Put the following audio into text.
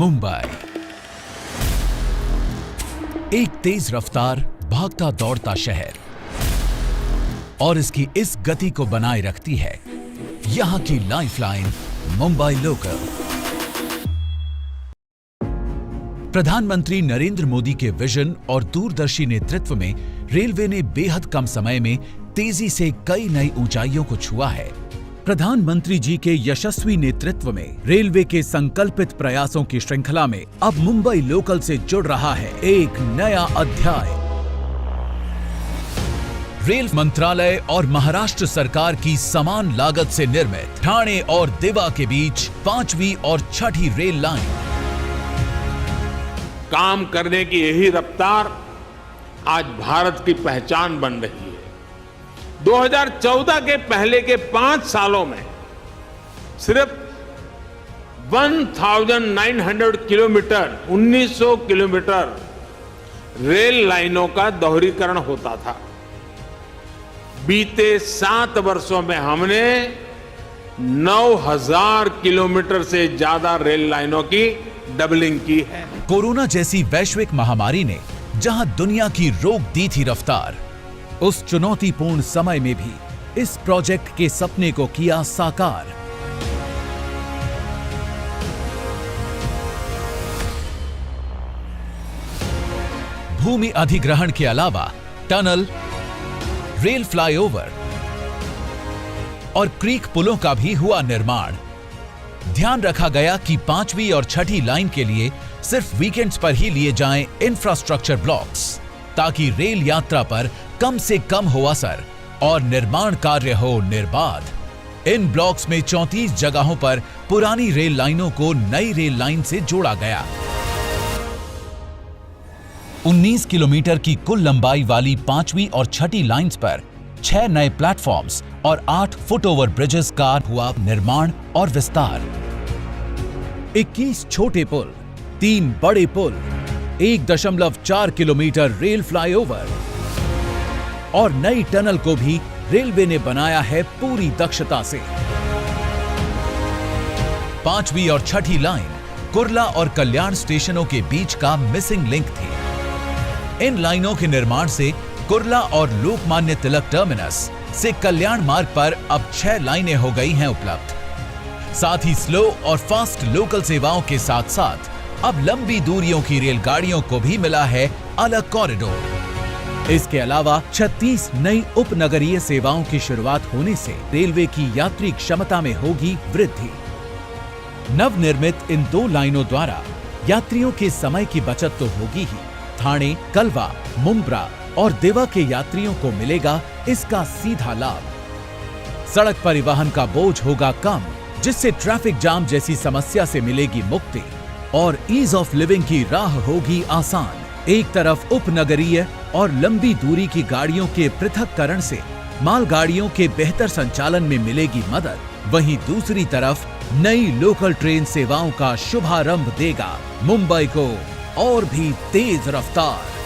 मुंबई एक तेज रफ्तार भागता दौड़ता शहर और इसकी इस गति को बनाए रखती है यहां की लाइफलाइन मुंबई लोकल। प्रधानमंत्री नरेंद्र मोदी के विजन और दूरदर्शी नेतृत्व में रेलवे ने बेहद कम समय में तेजी से कई नई ऊंचाइयों को छुआ है। प्रधानमंत्री जी के यशस्वी नेतृत्व में रेलवे के संकल्पित प्रयासों की श्रृंखला में अब मुंबई लोकल से जुड़ रहा है एक नया अध्याय। रेल मंत्रालय और महाराष्ट्र सरकार की समान लागत से निर्मित ठाणे और दिवा के बीच 5वीं और 6ठी रेल लाइन। काम करने की यही रफ्तार आज भारत की पहचान बन रही है। 2014 के पहले के 5 सालों में सिर्फ 1900 किलोमीटर 1900 किलोमीटर रेल लाइनों का दोहरीकरण होता था। बीते 7 वर्षों में हमने 9000 किलोमीटर से ज्यादा रेल लाइनों की डबलिंग की है। कोरोना जैसी वैश्विक महामारी ने जहां दुनिया की रोक दी थी रफ्तार, उस चुनौतीपूर्ण समय में भी इस प्रोजेक्ट के सपने को किया साकार। भूमि अधिग्रहण के अलावा टनल, रेल फ्लाईओवर और क्रीक पुलों का भी हुआ निर्माण। ध्यान रखा गया कि 5वीं और 6ठी लाइन के लिए सिर्फ वीकेंड्स पर ही लिए जाएं इंफ्रास्ट्रक्चर ब्लॉक्स, ताकि रेल यात्रा पर कम से कम हो असर और निर्माण कार्य हो निर्बाध। इन ब्लॉक्स में 34 जगहों पर पुरानी रेल लाइनों को नई रेल लाइन से जोड़ा गया। 19 किलोमीटर की कुल लंबाई वाली 5वीं और 6ठी लाइंस पर 6 नए प्लेटफॉर्म्स और 8 फुटओवर ब्रिजेस का हुआ निर्माण और विस्तार। 21 छोटे पुल, 3 बड़े पुल, 1.4 किलोमीटर रेल फ्लाईओवर और नई टनल को भी रेलवे ने बनाया है पूरी दक्षता से। 5वीं और 6ठी लाइन कुर्ला और कल्याण स्टेशनों के बीच का मिसिंग लिंक थी। इन लाइनों के निर्माण से कुर्ला और लोकमान्य तिलक टर्मिनस से कल्याण मार्ग पर अब 6 लाइनें हो गई हैं उपलब्ध। साथ ही स्लो और फास्ट लोकल सेवाओं के साथ साथ अब लंबी दूरियों की रेलगाड़ियों को भी मिला है अलग कॉरिडोर। इसके अलावा 36 नई उपनगरीय सेवाओं की शुरुआत होने से रेलवे की यात्री क्षमता में होगी वृद्धि। नवनिर्मित इन 2 लाइनों द्वारा यात्रियों के समय की बचत तो होगी ही, ठाणे, कलवा, मुंब्रा और दिवा के यात्रियों को मिलेगा इसका सीधा लाभ। सड़क परिवहन का बोझ होगा कम, जिससे ट्रैफिक जाम जैसी समस्या से मिलेगी मुक्ति और ईज ऑफ लिविंग की राह होगी आसान। एक तरफ उपनगरीय और लंबी दूरी की गाड़ियों के पृथक्करण से मालगाड़ियों के बेहतर संचालन में मिलेगी मदद, वहीं दूसरी तरफ नई लोकल ट्रेन सेवाओं का शुभारंभ देगा मुंबई को और भी तेज रफ्तार।